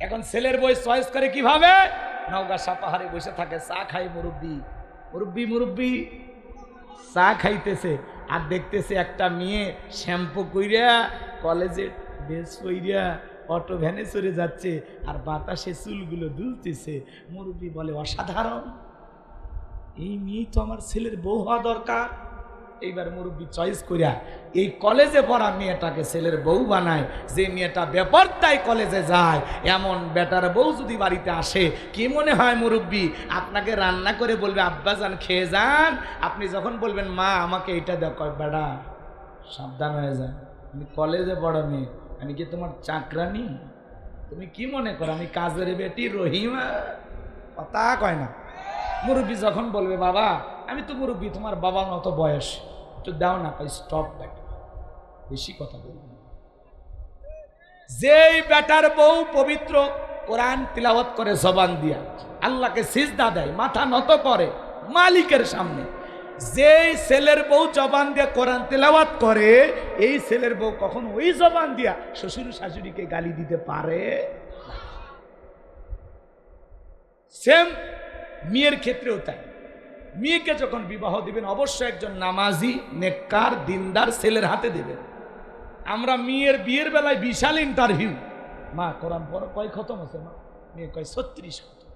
এখন ছেলের বই চয়েস করে কিভাবে? নওগাঁ সাপাহারে বসে থাকে, চা খাই মুরব্বি মুরব্বি মুরব্বি চা খাইতেছে আর দেখতেছে একটা মেয়ে শ্যাম্পু কইরা কলেজে ড্রেস পইরা অটো ভ্যানে চড়ে যাচ্ছে আর বাতাসে চুলগুলো দুলতেছে। মুরব্বি বলে অসাধারণ, এই মেয়ে তো আমার ছেলের বউ হওয়া দরকার। এইবার মুরব্বি চয়েস করিয়া এই কলেজে পড়া মেয়েটাকে ছেলের বউ বানায়। যে মেয়েটা বেপরদায় কলেজে যায়, এমন বেটার বউ যদি বাড়িতে আসে, কি মনে হয় মুরব্বি? আপনাকে রান্না করে বলবে আব্বা যান খেয়ে যান, আপনি যখন বলবেন মা আমাকে এটা দেখো, বেটা সাবধান হয়ে যান, আমি কলেজে পড়া মেয়ে, আমি কি তোমার চাকরানি? তুমি কি মনে করো আমি কাজের বেটি রহিমা? কথা কয় না। মুরব্বি যখন বলবে বাবা আমি তো মুরব্বি, তোমার বাবার মতো বয়স, একটু দাও না, স্টপ ব্যাক, বেশি কথা বলবো। যেই বেটার বউ পবিত্র কোরআন তিলাওয়াত করে জবান দিয়া, আল্লাহকে সিজদা দেয়, মাথা নত করে মালিকের সামনে, যেই ছেলের বউ জবান দিয়ে কোরআন তিলাওয়াত করে, এই ছেলের বউ কখন ওই জবান দিয়া শ্বশুর শাশুড়িকে গালি দিতে পারে? সেম মেয়ের ক্ষেত্রেও তাই। মেয়েকে যখন বিবাহ দিবেন অবশ্যই একজন নামাজি নেককার দিনদার ছেলের হাতে দেবেন। আমরা মেয়ের বিয়ের বেলায় বিশাল ইন্টারভিউ, মা কোরআন পড়ো, কয় খতম আছে মা? মেয়ে কয় 36 খতম।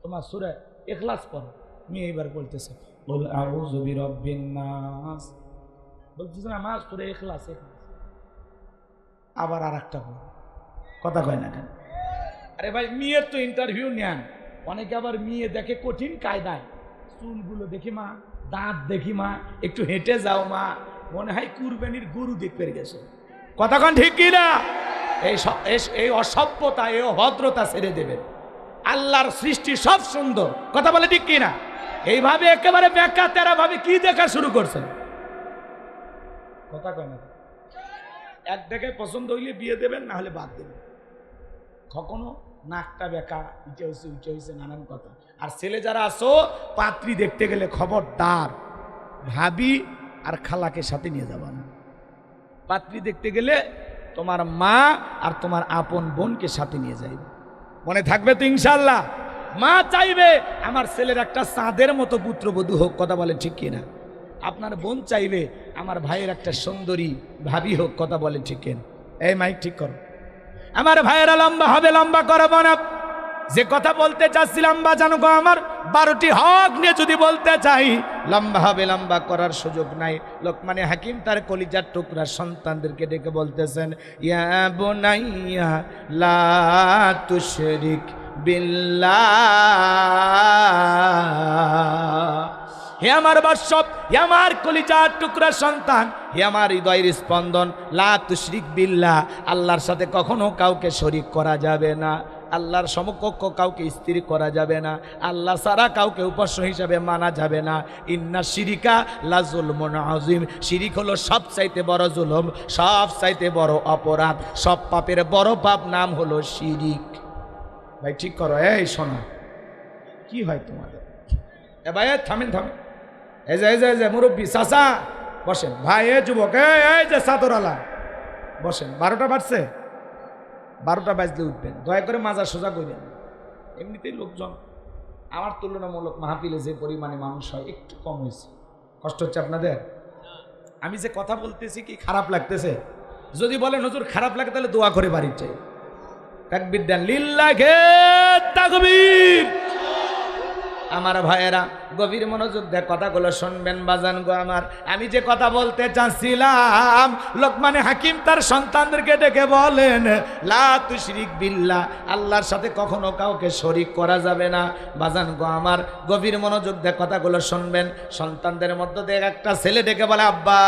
তোমার সূরা ইখলাস পড়ো, মেয়ে এবার বলতেছে বল আউযু বিরাব্বিন নাস, বলতেছে না মা সূরা ইখলাস। আবার আর একটা পড়ো, কথা কয় না কেন? আরে ভাই মেয়ের তো ইন্টারভিউ নেন। অনেকে আবার মেয়ে দেখে কঠিন কায়দায়, চুলগুলো দেখি মা, দাঁত দেখি মা, একটু হেঁটে যাও মা, মনে হয় কুরবানির গরু দেখতে গেছে। কথাক্ষণ ঠিক কি না? এই অসভ্যতা, এই অভদ্রতা ছেড়ে দেবেন। আল্লাহর সৃষ্টি সব সুন্দর, কথা বলে ঠিক কি না? এইভাবে একেবারে বেকা তেরা ভাবে কি দেখা শুরু করছেন? কথা কয় না। এক জায়গায় পছন্দ হইলে বিয়ে দেবেন, না হলে বাদ দেবেন। কখনো নাকটা বেকা, ইটা হয়েছে উঠে হয়েছে, নানান কথা। আর ছেলে যারা আসো পাত্রী দেখতে গেলে খবরদার ভাবি আর খালাকে সাথে নিয়ে যাবা না। পাত্রী দেখতে গেলে তোমার মা আর তোমার আপন বোনকে সাথে নিয়ে যাইবে, মনে থাকবে তো ইনশাল্লাহ? মা চাইবে আমার ছেলের একটা চাঁদের মতো পুত্রবধূ হোক, কথা বলে ঠিক কিনা? আপনার বোন চাইবে আমার ভাইয়ের একটা সুন্দরী ভাবি হোক, কথা বলে ঠিক কিনা? এই মাইক ঠিক করো। আমার ভাইয়েরা লম্বা হবে, লম্বা করবো না। যে কথা বলতে চাচ্ছিলাম বা জানো গো, আমার 12টি হক নিয়ে যদি বলতে চাই, লম্বা হবে, লম্বা করার সুযোগ নাই। লোকমানে হাকিম তার কলিজার টুকরা সন্তানদেরকে ডেকে বলতেছেন, ইয়া বুনাইয়া লা তুশরিক বিল্লাহ। হে আমার বাদশাহ, হে আমার কলিজার টুকরা সন্তান, হে আমার হৃদয়ের স্পন্দন, লা তুশরিক বিল্লাহ, আল্লাহর সাথে কখনো কাউকে শরীক করা যাবে না। আল্লাহর সমকক্ষ কাউকে স্ত্রী করা যাবে না। আল্লাহ ছাড়া কাউকে উপাস্য হিসাবে মানা যাবে না। ইন্না শিরিকা লা যুলমুন আযীম, শিরিক হলো সবচাইতে বড় জুলুম, সবচাইতে বড় অপরাধ, সব পাপের বড় পাপ নাম হলো শিরিক। ভাই ঠিক করো। এই শোনো, কি হয় তোমাদের? এ ভাই থামেন থামেন, এই যে মুরব্বী চাচা বসেন, ভাই এ যুবক, এই যে চাদরালা বসেন। 12টা বাজছে, 12টা বাজলে উঠবেন, দয়া করে মাজা সোজা করবেন। এমনিতেই লোকজন আমার তুলনামূলক মাহফিলে যে পরিমাণে মানুষ হয় একটু কম হয়েছে। কষ্ট হচ্ছে আপনাদের? আমি যে কথা বলতেছি কি খারাপ লাগতেছে? যদি বলেন হুজুর খারাপ লাগে তাহলে দোয়া করে বাড়ির চাই। তাকবীর দেন, লিল্লাহে তাকবীর। আমার ভাইয়েরা গভীর মনোযোগ দিয়ে কথাগুলো শুনবেন বাজান গো আমার। আমি যে কথা বলতে চাচ্ছিলাম, লোকমানে হাকিম তার সন্তানদেরকে ডেকে বলেন, লা তুশরিক বিল্লাহ, আল্লাহর সাথে কখনো কাউকে শরীক করা যাবে না। বাজান গো আমার গভীর মনোযোগ দিয়ে কথাগুলো শুনবেন। সন্তানদের মধ্যে দিয়ে একটা ছেলে ডেকে বলে, আব্বা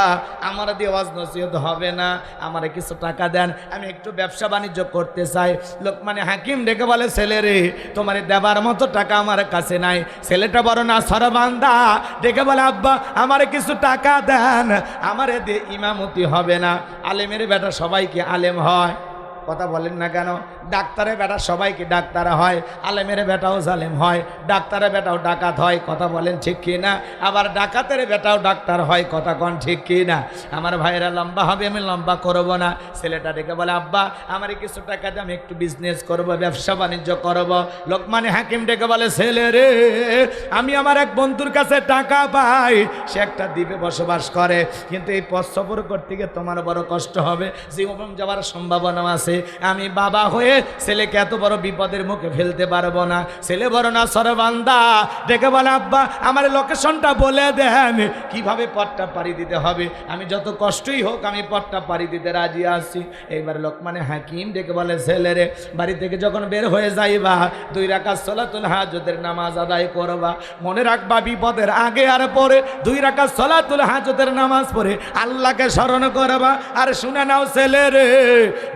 আমার দিয়ে ওয়াজ নসিহত হবে না, আমারে কিছু টাকা দেন, আমি একটু ব্যবসা বাণিজ্য করতে চাই। লোকমানে হাকিম ডেকে বলে, ছেলে রে তোমার দেবার মতো টাকা আমার কাছে নাই। ছেলেটা বড় না সরবান্দা, ডেকে বলে, আব্বা আমারে কিছু টাকা দেন, আমারে দিয়ে ইমামতি হবে না। আলেমের বেটা সবাই কি আলেম হয়? কথা বলেন না কেন? ডাক্তারের বেটা সবাইকে ডাক্তার হয়, আলেমের বেটাও জালেম হয়, ডাক্তারের বেটাও ডাকাত হয়, কথা বলেন ঠিক কি না? আবার ডাকাতের বেটাও ডাক্তার হয়, কথা কন ঠিক কি না? আমার ভাইয়েরা লম্বা হবে, আমি লম্বা করব না। ছেলেটা ডেকে বলে, আব্বা আমার কিছু টাকা দিয়ে আমি একটু বিজনেস করব, ব্যবসা বাণিজ্য করব। লোকমানে হাকিম ডেকে বলে, ছেলে রে, আমি আমার এক বন্ধুর কাছে টাকা পাই, সে একটা দ্বীপে বসবাস করে, কিন্তু এই পথ সফর করতে গিয়ে তোমার বড় কষ্ট হবে, জীবন যাওয়ার সম্ভাবনা আছে। আমি বাবা হয়ে ছেলেকে এত বড় বিপদের মুখে ফেলতে পারবো না। ছেলে বড় না সরবান্দা, ডেকে বলে, আব্বা আমার লোকেশনটা বলে দেন, কিভাবে পথটা পাড়ি দিতে হবে, আমি যত কষ্টই হোক আমি পথটা পাড়ি দিতে রাজি আছি। এইবার লোকমানে হাকিম ডেকে বলে, ছেলে রে, বাড়ি থেকে যখন বের হয়ে যাইবা 2 রাকাত সালাতুল হাজতের নামাজ আদায় করবা। মনে রাখবা বিপদের আগে আর পরে 2 রাকাত সালাতুল হাজতের নামাজ পড়ে আল্লাহকে স্মরণ করবা। আর শুনে নাও ছেলে রে,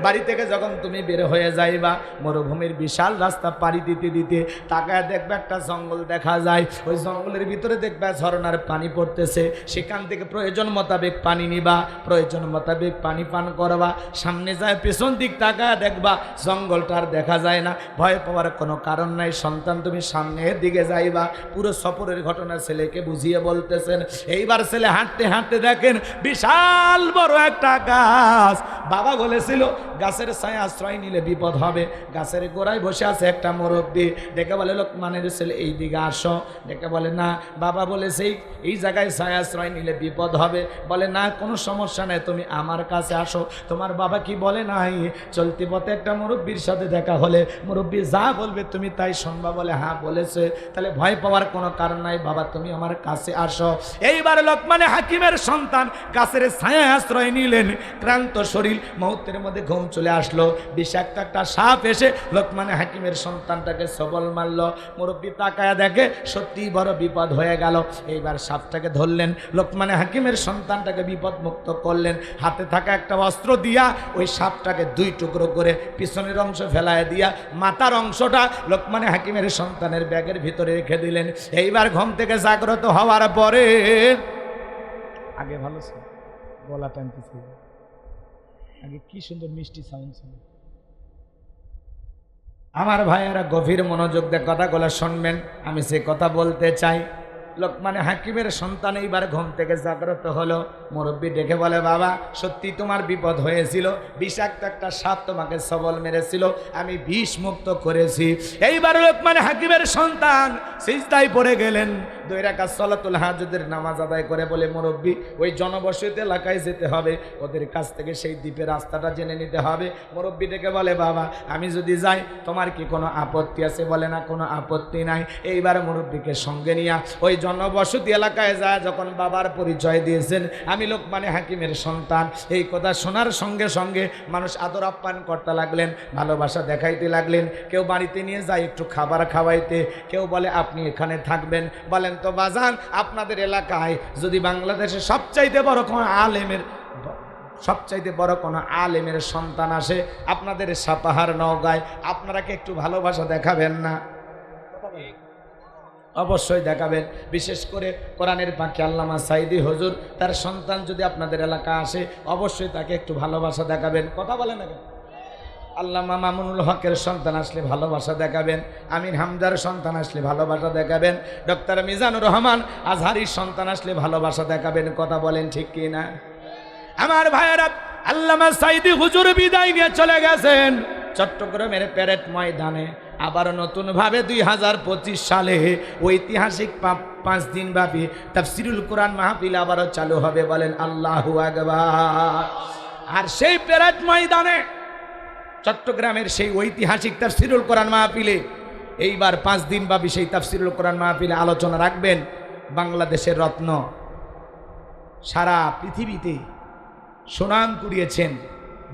বাড়ি থেকে যখন তুমি বের হয়ে যাইবা, মরুভূমির বিশাল রাস্তা পাড়ি দিতে দিতে তাকায় দেখবে একটা জঙ্গল দেখা যায়। ওই জঙ্গলের ভিতরে দেখবে ঝরনার পানি পড়তেছে, সেখান থেকে প্রয়োজন মোতাবেক পানি নিবা, প্রয়োজন মোতাবেক পানি পান করবা। সামনে যায় পেছন দিক তাকায় দেখবা জঙ্গলটা আর দেখা যায় না। ভয় পাওয়ার কোনো কারণ নাই, সন্তান তুমি সামনের দিকে যাইবা। পুরো সফরের ঘটনা ছেলেকে বুঝিয়ে বলতেছেন। এইবার ছেলে হাঁটতে হাঁটতে দেখেন বিশাল বড় একটা গাছ। বাবা বলেছিল গাছের ছায়া আশ্রয় নিলে বিপদ হবে। গাছের গোড়ায় বসে আছে একটা মুরব্বি, ডেকে বলে, লোকমানের ছেলে এই দিকে আসো। ডেকে বলে, না বাবা বলেছে এই জায়গায় ছায়া আশ্রয় নিলে বিপদ হবে। বলে, না কোনো সমস্যা নেই, তুমি আমার কাছে আসো। তোমার বাবা কি বলে নাই, চলতি পথে একটা মুরব্বির সাথে দেখা হলে মুরব্বি যা বলবে তুমি তাই শুনবা। বলে, হ্যাঁ বলেছে। তাহলে ভয় পাওয়ার কোনো কারণ নাই, বাবা তুমি আমার কাছে আসো। এইবার লোকমানে হাকিমের সন্তান গাছের ছায়া আশ্রয় নিলেন। ক্লান্ত শরীর, মুহূর্তের মধ্যে ঘুম চলে আসলো। বিষাক্ত একটা সাপ এসে লোকমানে হাকিমের সন্তানটাকে সবল মারলো। মুরব্বি তাকায়া দেখে সত্যি বড় বিপদ হয়ে গেল। এইবার সাপটাকে ধরলেন, লোকমানে হাকিমের সন্তানটাকে বিপদ মুক্ত করলেন। হাতে থাকা একটা অস্ত্র দিয়া ওই সাপটাকে 2 টুকরো করে পিছনের অংশ ফেলায় দিয়া মাথার অংশটা লোকমানে হাকিমের সন্তানের ব্যাগের ভিতরে রেখে দিলেন। এইবার ঘুম থেকে জাগ্রত হওয়ার পরে, আগে ভালো ছিল, গলা টানতেছিল, আগে কি সুন্দর মিষ্টি সাউন্ড ছিল। আমার ভাইয়েরা গভীর মনোযোগ দিয়ে কথাগুলো শুনবেন, আমি সে কথা বলতে চাই। লোকমানে হাকিমের সন্তান এইবার ঘুম থেকে জাগ্রত হলো। মুরব্বি ডেকে বলে, বাবা সত্যি তোমার বিপদ হয়েছিল, বিষাক্ত একটা সাপ তোমাকে সবল মেরেছিল, আমি বিষ মুক্ত করেছি। এইবার লোকমানে হাকিমের সন্তান সিজদায় পড়ে গেলেন। 2 রাকাত সালাতুল হাজতের নামাজ আদায় করে বলে, মুরব্বি ওই জনবসতি এলাকায় যেতে হবে, ওদের কাছ থেকে সেই দ্বীপের রাস্তাটা জেনে নিতে হবে। মুরব্বি ডেকে বলে, বাবা আমি যদি যাই তোমার কি কোনো আপত্তি আছে? বলে, না কোনো আপত্তি নাই। এইবার মুরব্বিকে সঙ্গে নিয়ে ওই জনবসতি এলাকায় যায় যখন বাবার পরিচয় দিয়েছেন, আমি লোকমানে হাকিমের সন্তান, এই কথা শোনার সঙ্গে সঙ্গে মানুষ আদর আপ্যায়ন করতে লাগলেন, ভালোবাসা দেখাইতে লাগলেন। কেউ বাড়িতে নিয়ে যায় একটু খাবার খাওয়াইতে, কেউ বলে আপনি এখানে থাকবেন। বলেন তো বাজান, আপনাদের এলাকায় যদি বাংলাদেশে সবচাইতে বড় কোনো আলেমের সন্তান আসে আপনাদের সাপাহার নওগাঁয়, আপনারা কি একটু ভালোবাসা দেখাবেন না? অবশ্যই দেখাবেন। বিশেষ করে কোরআনের পাখি আল্লামা সাইদি হুজুর, তার সন্তান যদি আপনাদের এলাকা আসে অবশ্যই তাকে একটু ভালোবাসা দেখাবেন। কথা বলেন না কেন? আল্লামা মামুনুল হকের সন্তান আসলে ভালোবাসা দেখাবেন, আমির হামজার সন্তান আসলে ভালোবাসা দেখাবেন, ডক্টর মিজানুর রহমান আজহারির সন্তান আসলে ভালোবাসা দেখাবেন। কথা বলেন ঠিক কি না? আমার ভাইয়েরা, আল্লামা সাইদি হুজুর বিদায় নিয়ে চলে গেছেন চট্টগ্রামের প্যারেড ময়দানে। আবার নতুনভাবে 2025 সালে ঐতিহাসিক 5 দিন ব্যাপী তাফসিরুল কোরআন মাহফিল আবারও চালু হবে। বলেন আল্লাহু আকবার। আর সেই প্যারেড ময়দানে চট্টগ্রামের সেই ঐতিহাসিক তাফসিরুল কোরআন মাহফিলে এইবার 5 দিন ব্যাপী সেই তাফসিরুল কোরআন মাহফিলে আলোচনা রাখবেন বাংলাদেশের রত্ন, সারা পৃথিবীতে সুনাম কুড়িয়েছেন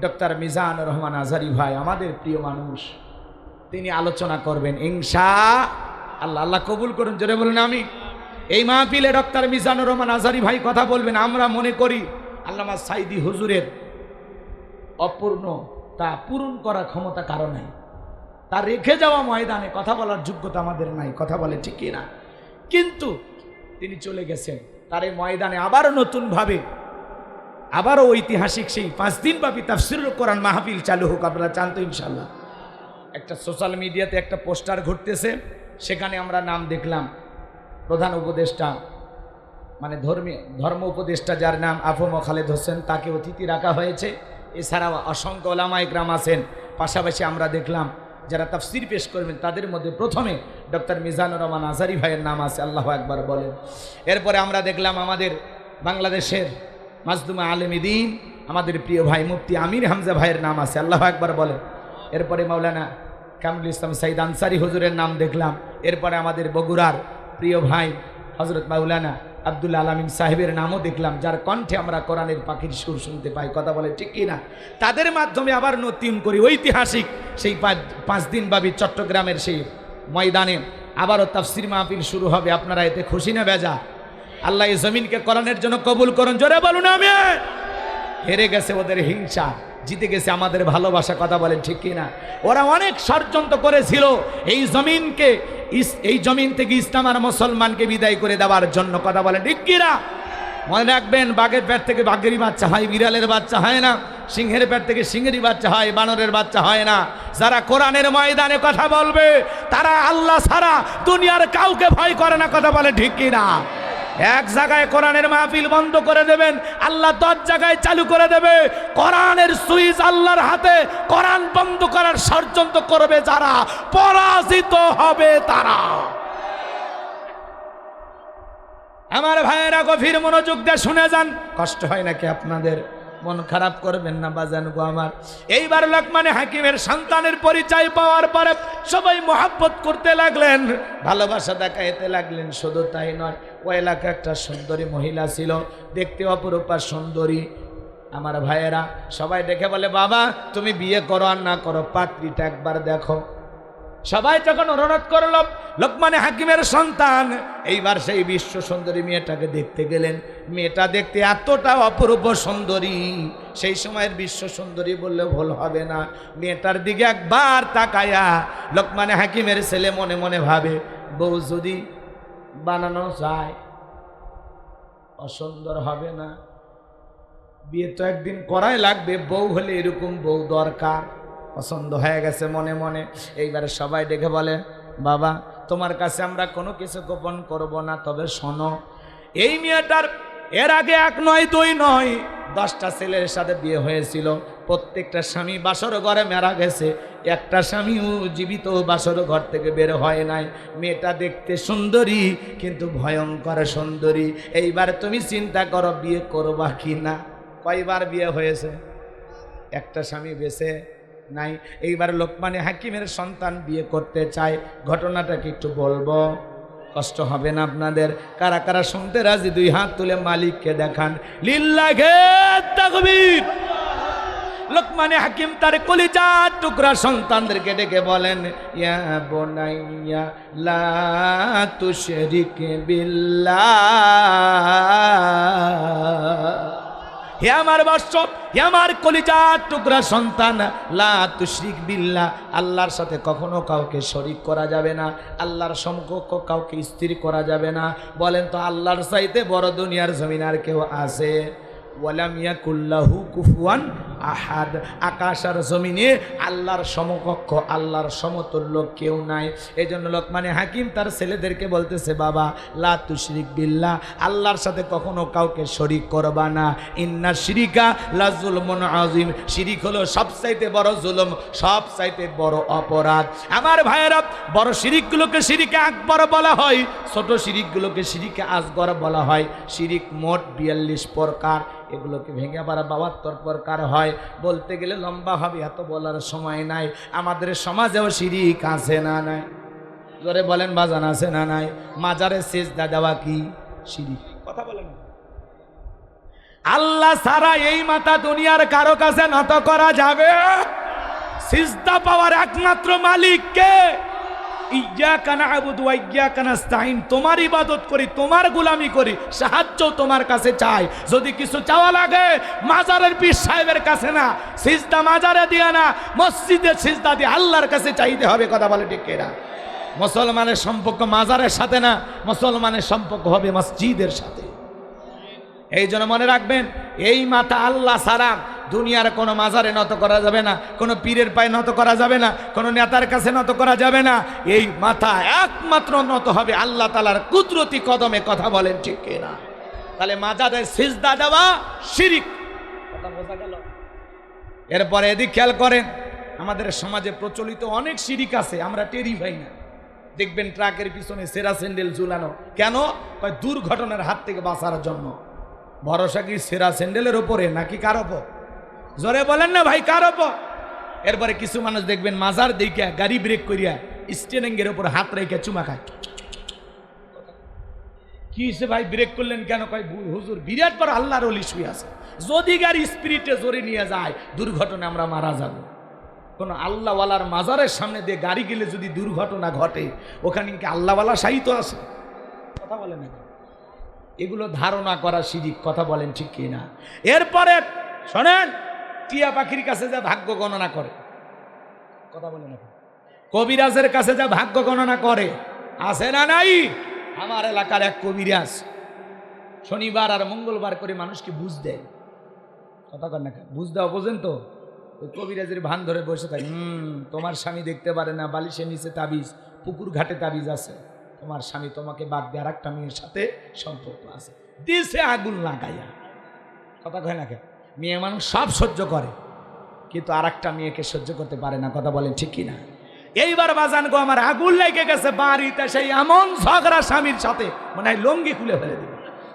ডক্টর মিজানুর রহমান আজহারি ভাই, আমাদের প্রিয় মানুষ। তিনি আলোচনা করবেন ইনশাআল্লাহ। আল্লাহ কবুল করুন, জোরে বলুন আমি। এই মাহফিলে ডক্টর মিজানুর রহমান আজহারি ভাই কথা বলবেন। আমরা মনে করি আল্লামা সাইদি হুজুরের অপূর্ণতা পূরণ করার ক্ষমতা কারো নাই, তার রেখে যাওয়া ময়দানে কথা বলার যোগ্যতা আমাদের নাই। কথা বলে ঠিক না? কিন্তু তিনি চলে গেছেন, তার এই ময়দানে আবারও নতুনভাবে আবারও ঐতিহাসিক সেই 5 দিন ব্যাপী তাফসীরুল কোরআন মাহফিল চালু হোক। আপনারা চান তো ইনশাল্লাহ? একটা সোশ্যাল মিডিয়াতে একটা পোস্টার ঘুরতেছে, সেখানে আমরা নাম দেখলাম প্রধান উপদেষ্টা মানে ধর্ম উপদেষ্টা যার নাম আফম খালেদ হোসেন, তাকে অতিথি রাখা হয়েছে। এছাড়াও অসংখ্য ওলামায়ে কেরাম আছেন। পাশাপাশি আমরা দেখলাম যারা তাফসীর পেশ করবেন তাদের মধ্যে প্রথমে ডক্টর মিজানুর রহমান আজহারী ভাইয়ের নাম আছে, আল্লাহু আকবার বলেন। এরপরে আমরা দেখলাম আমাদের বাংলাদেশের মাজদুমা আলেমী দ্বীন আমাদের প্রিয় ভাই মুফতি আমির হামজা ভাইয়ের নাম আছে, আল্লাহু আকবার বলেন। এরপরে মাওলানা কামরুল ইসলাম সাইদ আনসারী হুজুরের নাম দেখলাম। এরপরে আমাদের বগুড়ার প্রিয় ভাই হযরত মাওলানা আব্দুল আলামিন সাহেবের নামও দেখলাম, যার কণ্ঠে আমরা কোরআনের পাখির সুর শুনতে পাই। কথা বলে ঠিক কিনা? তাদের মাধ্যমে আবার নতুন করি ঐতিহাসিক সেই 5 দিন ব্যাপী চট্টগ্রামের সেই ময়দানে আবারও তাফসীর মাহফিল শুরু হবে। আপনারা এতে খুশি না বেজা? আল্লাহ এই জমিনকে কোরআনের জন্য কবুল করুন, জোরে বলুন আমিন। হেরে গেছে ওদের হিংসা, জিতে গেছে আমাদের ভালোবাসা। কথা বলেন ঠিক কিনা? ওরা অনেক ষড়যন্ত্র করেছিল এই জমিনকে, এই জমিন থেকে ইসলাম আর মুসলমানকে বিদায় করে দেওয়ার জন্য। কথা বলেন ঠিক কিনা? মনে রাখবেন, বাঘের পেট থেকে বাঘেরই বাচ্চা হয়, বিড়ালের বাচ্চা হয় না। সিংহের পেট থেকে সিংহেরই বাচ্চা হয়, বানরের বাচ্চা হয় না। যারা কোরআনের ময়দানে কথা বলবে তারা আল্লাহ ছাড়া দুনিয়ার কাউকে ভয় করে না। কথা বলে ঠিক কিনা? এক জায়গায় কোরআনের মাহফিল বন্ধ করে দেবেন, আল্লাহ 10 জায়গায় চালু করে দেবে। কোরআনের সুইচ আল্লাহর হাতে। কোরআন বন্ধ করার ষড়যন্ত্র করবে যারা, পরাজিত হবে তারা। আমার ভাইয়েরা গভীর মনোযোগ দিয়ে শুনে যান। কষ্ট হয় নাকি আপনাদের? মন খারাপ করবেন না বাজান গো আমার। এইবার লোকমানে হাকিমের সন্তানের পরিচয় পাওয়ার পরে সবাই মহব্বত করতে লাগলেন, ভালোবাসা দেখাইতে লাগলেন। শুধু তাই নয়, ওই এলাকায় একটা সুন্দরী মহিলা ছিল, দেখতে অপরূপা সুন্দরী। আমার ভাইয়েরা সবাই দেখে বলে, বাবা তুমি বিয়ে করো আর না করো, পাত্রীটা একবার দেখো। সবাই যখন অনুরোধ করল, লোকমানে হাকিমের সন্তান এইবার সেই বিশ্ব সুন্দরী মেয়েটাকে দেখতে গেলেন। মেয়েটা দেখতে এতটা অপরূপ সুন্দরী, সেই সময়ের বিশ্ব সুন্দরী বললে ভুল হবে না। মেয়েটার দিকে একবার তাকায়া লোকমানে হাকিমের ছেলে মনে মনে ভাবে, বউ যদি বানানো যায় অসুন্দর হবে না, বিয়ে তো একদিন করাই লাগবে, বউ হলে এরকম বউ দরকার। পছন্দ হয়ে গেছে মনে মনে। এইবারে সবাই দেখে বলে, বাবা তোমার কাছে আমরা কোনো কিছু গোপন করব না, তবে শোনো, এই মেয়েটার এর আগে 1 নয় 2 নয় 10টা ছেলের সাথে বিয়ে হয়েছিল। প্রত্যেকটা স্বামী বাসর ঘরে মারা গেছে, একটা স্বামীও জীবিত বাসর ঘর থেকে বের হয় নাই। মেয়েটা দেখতে সুন্দরী কিন্তু ভয়ঙ্কর সুন্দরী। এইবার তুমি চিন্তা করো বিয়ে করবা কি না। কয়বার বিয়ে হয়েছে? একটা স্বামী বেঁচে নাই। এইবার লোকমানে হাকিমের সন্তান বিয়ে করতে চায়। ঘটনাটা কি একটু বলবো? কষ্ট হবে না আপনাদের? কারা কারা শুনতে রাজি 2 হাত তুলে মালিককে দেখান। লিল্লাহে তাকবীর। লোকমানে হাকিম তার কলিজার টুকরা সন্তানদেরকে ডেকে বলেন, ইয়া বুনাইয়া লা তুশরিক বিল্লাহ। হে আমার বৎস, হে আমার কলিজার টুকরা সন্তান, লা তুশরিক বিল্লাহ, আল্লাহর সাথে কখনো কাউকে শরীক করা যাবে না। আল্লাহর সমকক্ষ কাউকে স্থির করা যাবে না। বলেন তো আল্লাহর চাইতে বড় দুনিয়ার জমিন আর কেউ আছে? ওয়ালাম ইয়াকুল্লাহু কুফুয়ান আহাদ। আকাশ আর জমিনে আল্লাহর সমকক্ষ, আল্লাহর সমতুল্য কেউ নাই। এই জন্য লোকমানে হাকিম তার ছেলেদেরকে বলতেছে, বাবা লা তুশরিক বিল্লাহ, আল্লাহর সাথে কখনো কাউকে শরীক করবা না। ইন্না শিরিকা লা যুলমুন আযীম, শিরিক হলো সবচাইতে বড় জুলুম, সবচাইতে বড় অপরাধ। আমার ভাইয়েরা, বড় শিরিকগুলোকে শিরিকে আকবর বলা হয়, ছোট শিরিকগুলোকে শিরিকে আসগর বলা হয়। শিরিক মোট 42 প্রকার, এগুলোকে ভেঙে আবার 72 প্রকার হয়। বলতে গেলে লম্বা হবে, এত বলার সময় নাই। আমাদের সমাজেও শিরিক আছে না নাই? জোরে বলেন বাজান, আছে না নাই? মাজারে সিজদা দেওয়া কি শিরিক? কথা বলেন। আল্লাহ ছাড়া এই মাথা দুনিয়ার কারো কাছে নত করা যাবে? সিজদা পাওয়ার একমাত্র মালিক কে? ইয়্যাকা না'বুদু ওয়া ইয়্যাকা নাস্তাঈন। তোমার ইবাদত করি, তোমার গোলামি করি, সাহায্য তোমার কাছে চাই। যদি কিছু চাওয়া লাগে মাজারের পীর সাহেবের কাছে না, সিজদা মাজারে দিয়া না, মসজিদে সিজদা দিয়ে আল্লাহর কাছে চাইতে হবে। কথা বলে ঠিক কিনা? মুসলমানের সম্পর্ক মাজারের সাথে না, মুসলমানের সম্পর্ক হবে মসজিদের সাথে। এই জন্য মনে রাখবেন, এই মাথা আল্লাহ ছাড়া দুনিয়ার কোনো মাজারে নত করা যাবে না, কোনো পীরের পায়ে নত করা যাবে না, কোনো নেতার কাছে নত করা যাবে না। এই মাথা একমাত্র নত হবে আল্লাহ তাআলার কুদরতি কদমে। কথা বলেন ঠিক কিনা? তাহলে মাজারে সিজদা দেওয়া শিরিক, কথা বোঝা গেল? এরপরে এদিক খেয়াল করেন, আমাদের সমাজে প্রচলিত অনেক শিরিক আছে, আমরা টেরি পাই না। দেখবেন ট্রাকের পিছনে সেরা স্যান্ডেল ঝুলানো, কেন? দুর্ঘটনার হাত থেকে বাঁচার জন্য। ভরসা কি সেরা স্যান্ডেলের ওপরে নাকি কার ওপর? জোরে বলেন না ভাই, কার ওপর? এরপরে কিছু মানুষ দেখবেন মাজার দিকে গাড়ি ব্রেক করিয়া স্টিয়ারিংয়ের ওপর হাত রেখে চুমা খায়। কি হয়েছে ভাই, ব্রেক করলেন কেন? কয় হুজুর বিরাট বড় আল্লাহর ওলি শুয়ে আছে, যদি গাড়ি স্পিরিটে জোরে নিয়ে যায় দুর্ঘটনা আমরা মারা যাব। কোন আল্লাহওয়ালার মাজারের সামনে দিয়ে গাড়ি গেলে যদি দুর্ঘটনা ঘটে, ওখানে কি আল্লাহওয়ালা সাহিত্য আছে? কথা বলেন না, এগুলো ধারণা করা শিরিক। কথা বলেন ঠিক কি না? এরপরে শোনেন, টিয়া পাখির কাছে যা ভাগ্য গণনা করে, কথা বলেন না, কবিরাজের কাছে যা ভাগ্য গণনা করে, আছে না নাই? আমার এলাকার এক কবিরাজ শনিবার আর মঙ্গলবার করে মানুষকে বুঝ দেয়। কথা কর না, বুঝ দেওয়া বোঝেন তো? ওই কবিরাজের ভান ধরে বসে থাকে, তোমার স্বামী দেখতে পারে না, বালিশের নিচে তাবিজ, পুকুর ঘাটে তাবিজ আছে, তোমার স্বামী তোমাকে বাদ দিয়ে আর একটা মেয়ের সাথে সম্পর্ক আছে, দিছে আগুন লাগাইয়া। কথা কয় না, মেয়ে মানুষ সব সহ্য করে, কিন্তু আর একটা মেয়েকে সহ্য করতে পারে না। কথা বলেন ঠিক কিনা? এইবার বাজান গো, আমার আগুন লেগে গেছে বাড়িতে, সেই এমন ঝগড়া স্বামীর সাথে, মানে লঙ্গি খুলে ফেলে দিল।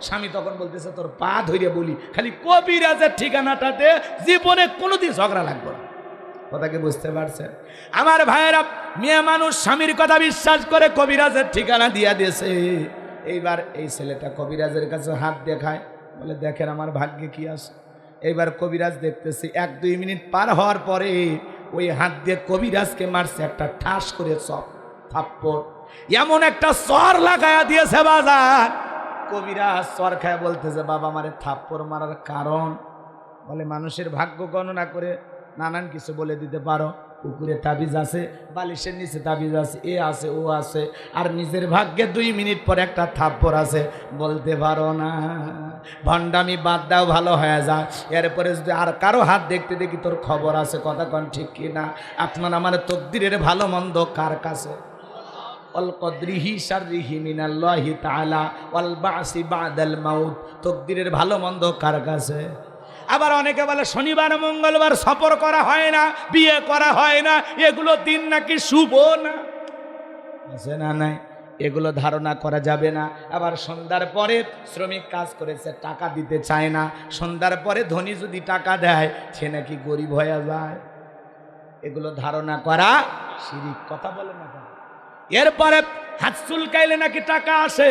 স্বামী তখন বলতেছে, তোর পা ধরিয়ে বলি, খালি কবিরাজের ঠিকানাটাতে জীবনে কোনোদিন ঝগড়া লাগবে না। কথাকে বুঝতে পারছেন? আমার ভাইয়েরা, মেয়ে মানুষ স্বামীর কথা বিশ্বাস করে কবিরাজের ঠিকানা দিয়া দিয়েছে। এইবার এই ছেলেটা কবিরাজের কাছে হাত দেখায়, বলে দেখেন আমার ভাগ্যে কি আছে। এইবার কবিরাজ দেখতেছি 1-2 মিনিট পার হওয়ার পরে ওই হাত দিয়ে কবিরাজকে মারছে একটা ঠাস করে থাপ্পড়, এমন একটা সর লাগায়া দিয়েছে বাজার। কবিরাজ সর খায় বলতেছে, বাবা আমারে থাপ্পড় মারার কারণ? বলে মানুষের ভাগ্য গণনা করে নানান কিছু বলে দিতে পারো, পুকুরে তাবিজ আছে, বালিশের নিচে তাবিজ আছে, এ আছে ও আছে, আর নিজের ভাগ্যে 2 মিনিট পরে একটা থাপ্পড় আছে বলতে পারো না। ভণ্ডামি বাদ দাও, ভালো হয়ে যা। এরপরে যদি আর কারো হাত দেখতে দেখি তোর খবর আছে। কথা কন ঠিক কিনা? আপনার আমার তকদিরের ভালো মন্দ কার কাছে? অল কদরিহি শাররিহি মিনাল্লাহি তাআলা ওয়াল বাসি বাদাল মাউত। তকদিরের ভালো মন্দ কার কাছে? আবার অনেকে বলে শনিবার মঙ্গলবার সফর করা হয় না, বিয়ে করা হয় না, এগুলো দিন নাকি শুভ না, আছে না নাই? এগুলো ধারণা করা যাবে না। আবার সন্ধ্যার পরে শ্রমিক কাজ করেছে, টাকা দিতে চায় না, সন্ধ্যার পরে ধনী যদি টাকা দেয় সে নাকি গরিব হয়ে যায়, এগুলো ধারণা করা শিরিক। কথা বলে না। এরপরে হাত চুলকাইলে নাকি টাকা আসে,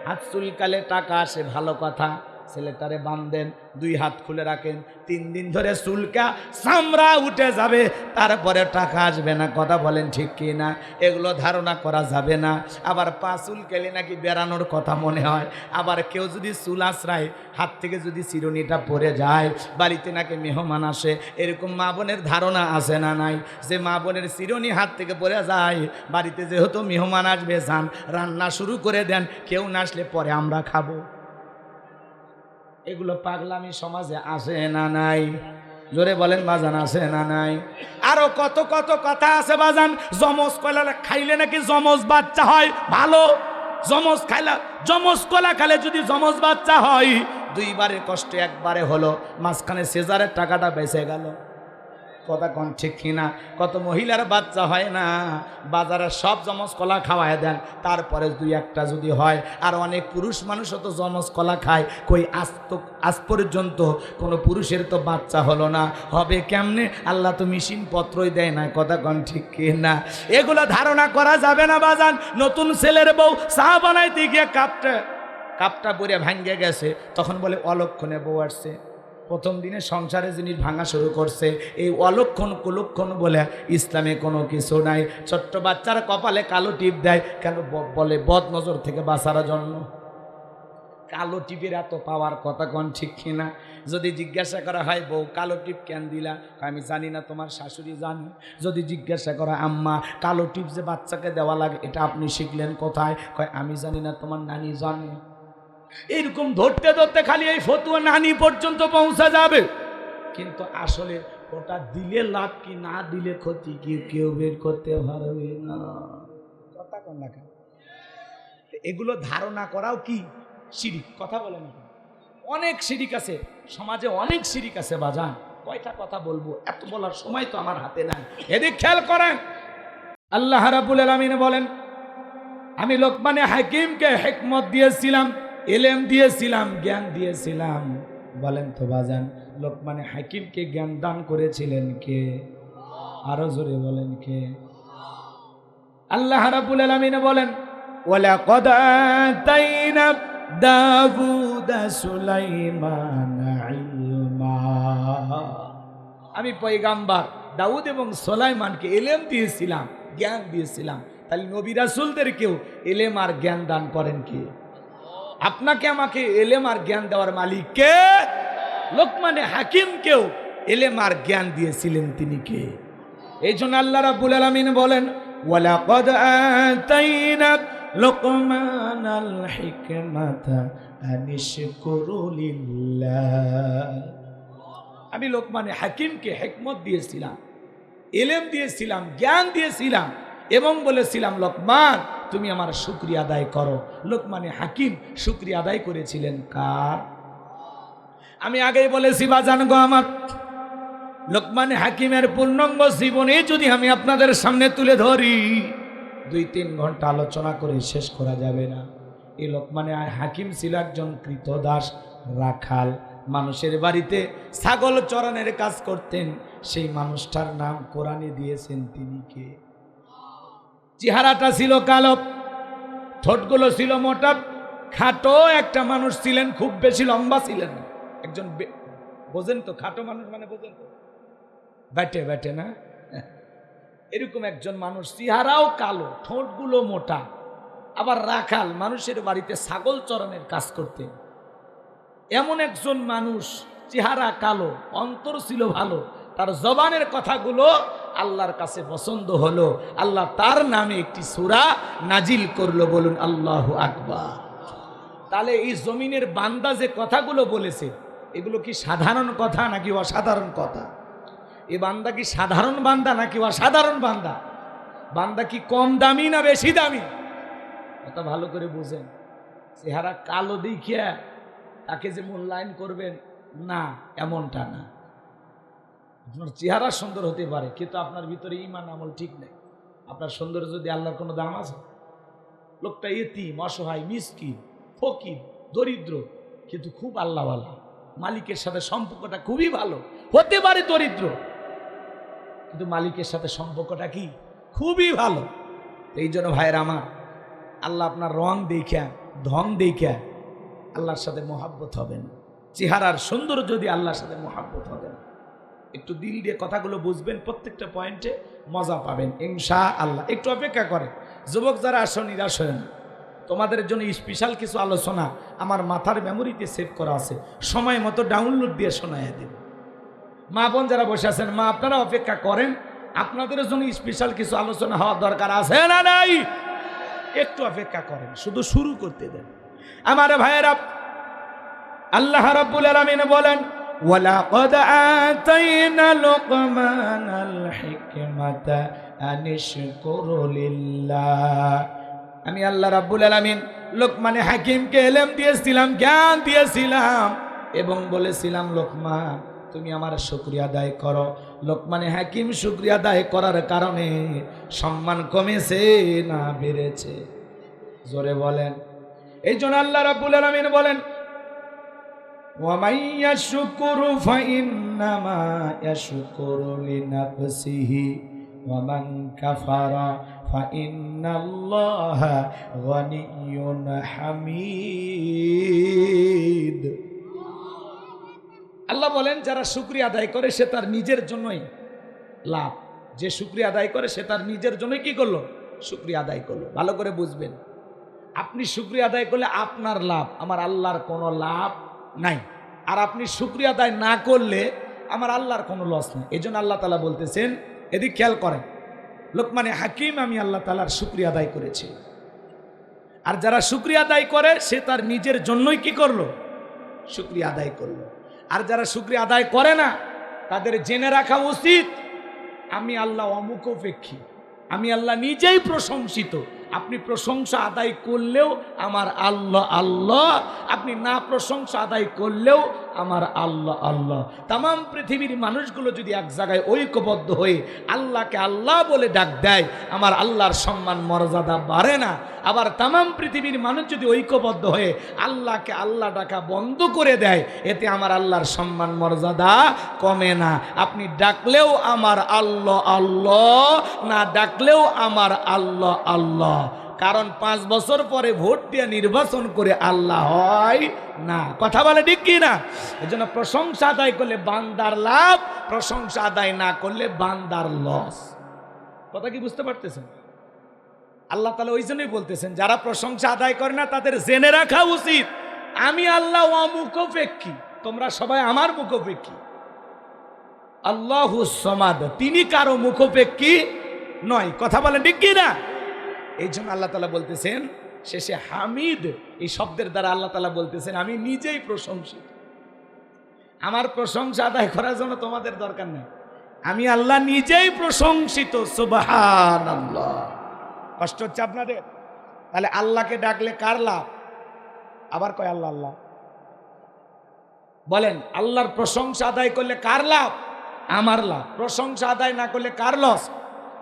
হাত চুলকালে টাকা আসে, ভালো কথা। ছেলেটারে বাঁধেন, 2 হাত খুলে রাখেন, 3 দিন ধরে চুলকা চামড়া উঠে যাবে, তারপরে টাকা আসবে না। কথা বলেন ঠিক কি না? এগুলো ধারণা করা যাবে না। আবার পা চুলকাইলে নাকি বেড়ানোর কথা মনে হয়। আবার কেউ যদি চুল আশ্রায়, হাত থেকে যদি চিরুনিটা পড়ে যায়, বাড়িতে নাকি মেহমান আসে, এরকম মা বোনের ধারণা আছে না নাই? যে মা বোনের চিরুনি হাত থেকে পড়ে যায়, বাড়িতে যেহেতু মেহমান আসবে, যান রান্না শুরু করে দেন, কেউ না আসলে পরে আমরা খাবো। এগুলো পাগলামি সমাজে আসে না নাই? জোরে বলেন বাজান, আসে না নাই? আরো কত কত কথা আছে বাজান। যমজ কলা খাইলে নাকি যমজ বাচ্চা হয়, ভালো। যমজ কলা খাইলে যদি যমজ বাচ্চা হয়, 2 বারের কষ্ট 1 বারে হলো, মাঝখানে সিজারের টাকাটা বেঁচে গেল। কথা কোন ঠিক কিনা? কত মহিলার বাচ্চা হয় না, বাজারে সব যমজ কলা খাওয়ায় দেন, তারপরে 2-1টা যদি হয়। আর অনেক পুরুষ মানুষও তো যমজ কলা খায়, কই আজ পর্যন্ত কোনো পুরুষের তো বাচ্চা হলো না, হবে কেমনে? আল্লাহ তো মেশিন পত্রই দেয় না। কথা কোন ঠিক কিনা? এগুলো ধারণা করা যাবে না বাজান। নতুন ছেলের বউ চা বানাইতে গিয়ে কাপটা পরে ভাঙ্গে গেছে, তখন বলে অলক্ষণে বউ আসছে। প্রথম দিনে সংসারে জিনিস ভাঙা শুরু করছে, এই অলক্ষণ কুলক্ষণ বলে ইসলামে কোনো কিছু নাই। ছোট্ট বাচ্চারা কপালে কালো টিপ দেয় কেন? বলে বদ নজর থেকে বাঁচার জন্য। কালো টিপের এত পাওয়ার, কথা কোন ঠিক কিনা? যদি জিজ্ঞাসা করা হয়, বউ কালো টিপ কেন দিলা? আমি জানি না, তোমার শাশুড়ি জানে। যদি জিজ্ঞাসা করা, আম্মা কালো টিপ যে বাচ্চাকে দেওয়া লাগে এটা আপনি শিখলেন কোথায়? কয় আমি জানি না, তোমার নানি জানে। এইরকম ধরতে ধরতে খালি এই ফতুয়া নানি পর্যন্ত পৌঁছা যাবে, কিন্তু আসলে ওটা দিলে লাভ কি না দিলে ক্ষতি কি কেউ বের করতে পারবে না। কথা কোন না, এগুলো ধারণা করাও কি শিরিক। কথা বলে না, অনেক শিরিক আছে সমাজে, অনেক শিরিক আছে বাজান। কয়টা কথা বলবো, এত বলার সময় তো আমার হাতে নাই। এদিক খেয়াল করেন, আল্লাহ রাব্বুল আলামিন বলেন, আমি লোকমানে হাকিমকে হিকমত দিয়েছিলাম, ইলম দিয়েছিলাম, জ্ঞান দিয়েছিলাম। বলেন তো বাজান, লোকমানে হাকিমকে জ্ঞান দান করেছিলেন কে? আরো জোরে বলেন কে? আল্লাহ রাব্বুল আলামিন বলেন, ওয়ালাকাদ আতাইনা দাউদা সুলাইমানা ইলমা। আমি পয়গাম্বার দাউদ এবং সুলাইমানকে ইলম দিয়েছিলাম, জ্ঞান দিয়েছিলাম। তাহলে নবী রাসূলদেরকেও ইলম আর জ্ঞান দান করেন কে? আপনাকে আমাকে ইলম আর জ্ঞান দেওয়ার মালিক কে? লোকমানে হাকিমকেও ইলম আর জ্ঞান দিয়েছিলেন তিনি কে? এই জন্য আল্লাহ রাব্বুল আলামিন বলেন, ওয়ালাকাদ আতাইনা লুকমানাল হিকমাতা আনিশকুরু লিল্লাহ। আমি লোকমানে হাকিমকে হিকমত দিয়েছিলাম, ইলম দিয়েছিলাম, জ্ঞান দিয়েছিলাম এবং বলেছিলাম, লোকমান তুমি আমার শুকরিয়া আদায় করো। লোকমানে হাকিম শুকরিয়া আদায় করেছিলেন কার? আমি আগেই বলেছি বাজান গো আমার, লোকমানে হাকিমের পূর্ণাঙ্গ জীবনে যদি আমি আপনাদের সামনে তুলে ধরি, 2-3 ঘন্টা আলোচনা করে শেষ করা যাবে না। এই লোকমানে হাকিম ছিল একজন কৃতদাস রাখাল, মানুষের বাড়িতে ছাগল চরানোর কাজ করতেন। সেই মানুষটার নাম কোরআনে দিয়েছেন তিনি কে? চেহারাটা ছিল কালো, ঠোঁটগুলো ছিল মোটা, খাটো একটা মানুষ ছিলেন, খুব বেশি লম্বা ছিলেন না। একজন বোঝেন তো, খাটো মানুষ মানে বোঝেন তো, ব্যাটে ব্যাটে না, এরকম একজন মানুষ, চেহারাও কালো, ঠোঁটগুলো মোটা, আবার রাখাল, মানুষের বাড়িতে ছাগল চরানোর কাজ করতেন। এমন একজন মানুষ, চেহারা কালো, অন্তর ছিল ভালো, তার জবানের কথাগুলো আল্লাহর কাছে পছন্দ হলো। আল্লাহ তার নামে একটি সূরা নাজিল করলো, বলুন আল্লাহু আকবার। তাহলে এই জমিনের বান্দা যে কথাগুলো বলেছে, এগুলো কি সাধারণ কথা নাকি অসাধারণ কথা? এই বান্দা কি সাধারণ বান্দা নাকি অসাধারণ বান্দা? বান্দা কি কম দামি না বেশি দামি? কথা ভালো করে বুঝেন। চেহারা কালো দেখিয়া তাকে যে মূল্যায়ন করবেন না, এমনটা না। আপনার চেহারা সুন্দর হতে পারে, কিন্তু আপনার ভিতরে ঈমান আমল ঠিক নেই। আপনার সৌন্দর্য যদি আল্লাহর কোনো দাম আছে? লোকটা ইতিম, অসহায়, মিসকিন, ফকির, দরিদ্র, কিন্তু খুব আল্লাহওয়ালা, মালিকের সাথে সম্পর্কটা খুবই ভালো। হতে পারে দরিদ্র, কিন্তু মালিকের সাথে সম্পর্কটা কি খুবই ভালো। এই জন্য ভাইয়ের আমার, আল্লাহ আপনার রং দেখা, ধন দেখা আল্লাহর সাথে মহাব্বত হবেন। চেহারার সুন্দর যদি আল্লাহর সাথে মহাব্বত হবেন, একটু দিল দিয়ে কথাগুলো বুঝবেন, প্রত্যেকটা পয়েন্টে মজা পাবেন ইনশাআল্লাহ। একটু অপেক্ষা করেন। যুবক যারা আসো, নিরাশ হয়েন, তোমাদের জন্য স্পেশাল কিছু আলোচনা আমার মাথার মেমোরিতে সেভ করা আছে, সময় মতো ডাউনলোড দিয়ে শোনায় দেব। মা বোন যারা বসে আছেন, মা আপনারা অপেক্ষা করেন, আপনাদের জন্য স্পেশাল কিছু আলোচনা হওয়ার দরকার আছে না নাই? একটু অপেক্ষা করেন, শুধু শুরু করতে দেন। আমার ভাইয়েরা, আল্লাহ রাব্বুল আলামিন বলেন, ওয়ালাকাদ আতাইনা লুকমানাল হিকমাতা আনিশকুরু লিল্লাহ। আমি আল্লাহ রাব্বুল আলামিন লোকমানে হাকিমকে ইলম দিয়েছিলাম, জ্ঞান দিয়েছিলাম এবং বলেছিলাম, লোকমান তুমি আমার শুকরিয়া আদায় করো। লোকমানে হাকিম শুকরিয়া আদায় করার কারণে সম্মান কমেছে না বেড়েছে? জোরে বলেন। এই জন্য আল্লাহ রাব্বুল আলামিন বলেন, ওয়া মান ইয়াশকুরু ফাইন্নামা ইয়াশকুরু লিনাফসিহি ওয়া মান কাফারা ফাইন্নাল্লাহা গানিয়্যুন হামিদ। আল্লাহ বলেন, যারা শুকরিয়া আদায় করে সে তার নিজের জন্যই লাভ। যে শুকরিয়া আদায় করে সে তার নিজের জন্যই কি করলো? শুকরিয়া আদায় করলো। ভালো করে বুঝবেন, আপনি শুকরিয়া আদায় করলে আপনার লাভ, আমার আল্লাহর কোনো লাভ নাই। আর আপনি শুকরিয়া আদায় না করলে আমার আল্লাহর কোনো লস নেই। এই জন্য আল্লাহ তাআলা বলতেছেন, এদিক খেয়াল করেন, লোকমানে হাকিম আমি আল্লাহ তাআলার শুকরিয়া আদায় করেছি। আর যারা শুকরিয়া আদায় করে সে তার নিজের জন্যই কি করলো, শুকরিয়া আদায় করলো। আর যারা শুকরিয়া আদায় করে না তাদের জেনে রাখা উচিত আমি আল্লাহ অমুখাপেক্ষী, আমি আল্লাহ নিজেই প্রশংসিত। আপনি প্রশংসা আদায় করলেও আমার আল্লাহ আল্লাহ, আপনি না প্রশংসা আদায় করলেও আমার আল্লাহ আল্লাহ। তামাম পৃথিবীর মানুষগুলো যদি এক জায়গায় ঐক্যবদ্ধ হয়ে আল্লাহকে আল্লাহ বলে ডাক দেয়, আমার আল্লাহর সম্মান মর্যাদা বাড়ে না। আবার তামাম পৃথিবীর মানুষ যদি ঐক্যবদ্ধ হয়ে আল্লাহকে আল্লাহ ডাকা বন্ধ করে দেয়, এতে আমার আল্লাহর সম্মান মর্যাদা কমে না। আপনি ডাকলেও আমার আল্লাহ আল্লাহ, না ডাকলেও আমার আল্লাহ আল্লাহ। কারণ 5 বছর পরে ভোট দিয়ে নির্বাচন করে আল্লাহ হয় না। কথা বলে ঠিক কি না? এজন্য প্রশংসা আদায় করলে বান্দার লাভ, প্রশংসা আদায় না করলে বান্দার লস। কথা কি বুঝতে পারতেছেন? আল্লাহ তাআলা ওই জন্যই বলতেছেন যারা প্রশংসা আদায় করে না তাদের জেনে রাখা উচিত আমি আল্লাহ অমুখাপেক্ষী, তোমরা সবাই আমার মুখাপেক্ষী। আল্লাহুস সামাদ, তিনি কারো মুখাপেক্ষী নয়। কথা বলেন ঠিক কি না? এই জন্য আল্লাহ তাআলা বলতেছেন শেষে হামিদ, এই শব্দের দ্বারা আল্লাহ তাআলা বলতেছেন আমি নিজেই প্রশংসিত। আমার প্রশংসা আদায় করার জন্য তোমাদের দরকার নেই, আমি আল্লাহ নিজেই প্রশংসিত। সুবহানাল্লাহ। কষ্ট হচ্ছে আপনাদের? তাহলে আল্লাহকে ডাকলে কার লাভ? আবার কয় আল্লাহ আল্লাহ বলেন। আল্লাহর প্রশংসা আদায় করলে কার লাভ? আমার লাভ। প্রশংসা আদায় না করলে কার লস?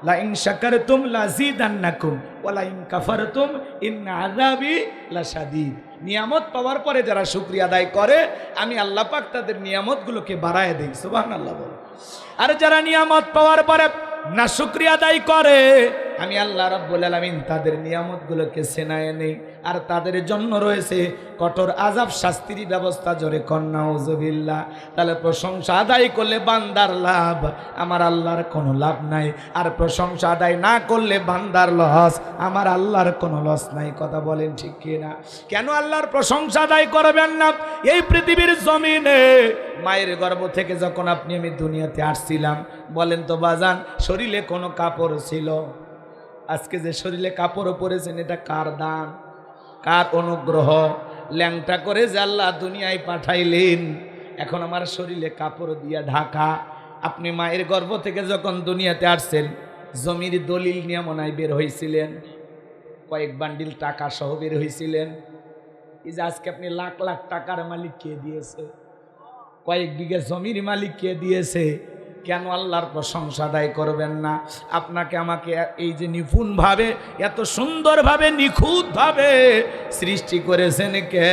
লা ইন শাকারতুম লাযিদান্নাকুম ওয়া লা ইন কাফারতুম ইন্না আযাবি লাশাদীদ। নিয়ামত পাওয়ার পরে যারা শুকরিয়া আদায় করে আমি আল্লাহ পাক তাদের নিয়ামতগুলোকে বাড়ায় দেই। সুবহানাল্লাহ বলে। আর যারা নিয়ামত পাওয়ার পরে না শুকরিয়া আদায় করে আমি আল্লাহ রাব্বুল আলামিন তাদের নিয়ামতগুলোকে ছেনায় নেই, আর তাদের জন্য রয়েছে কঠোর আযাব, শাস্তির ব্যবস্থা। জোরে কর নাউযুবিল্লাহ। তাহলে প্রশংসা আদায় করলে বান্দার লাভ, আমার আল্লাহর কোনো লাভ নাই। আর প্রশংসা আদায় না করলে বান্দার লস, আমার আল্লাহর কোনো লস নাই। কথা বলেন ঠিক কি না? কেন আল্লাহর প্রশংসা আদায় করবেন না? এই পৃথিবীর জমিনে মায়ের গর্ভ থেকে যখন আপনি আমি দুনিয়াতে আসছিলাম, বলেন তো বাজান শরীরে কোনো কাপড় ছিল? আজকে যে শরীরে কাপড় পরেছেন এটা কার দান, কার অনুগ্রহ? ল্যাংটা করে যে আল্লাহ দুনিয়ায় পাঠাইলেন, এখন আমার শরীরে কাপড় দিয়া ঢাকা। আপনি মায়ের গর্ভ থেকে যখন দুনিয়াতে আসছেন জমির দলিল নিয়ে মনে হয় বের হয়েছিলেন, কয়েক বান্ডিল টাকা সহ বের হয়েছিলেন। এই যে আজকে আপনি লাখ লাখ টাকার মালিক কে দিয়েছে? কয়েক বিঘা জমির মালিক কে দিয়েছে? কেন আল্লাহর প্রশংসা আদায় করবেন না? আপনাকে আমাকে এই যে নিপুণভাবে এত সুন্দরভাবে নিখুঁতভাবে সৃষ্টি করেছেন কে?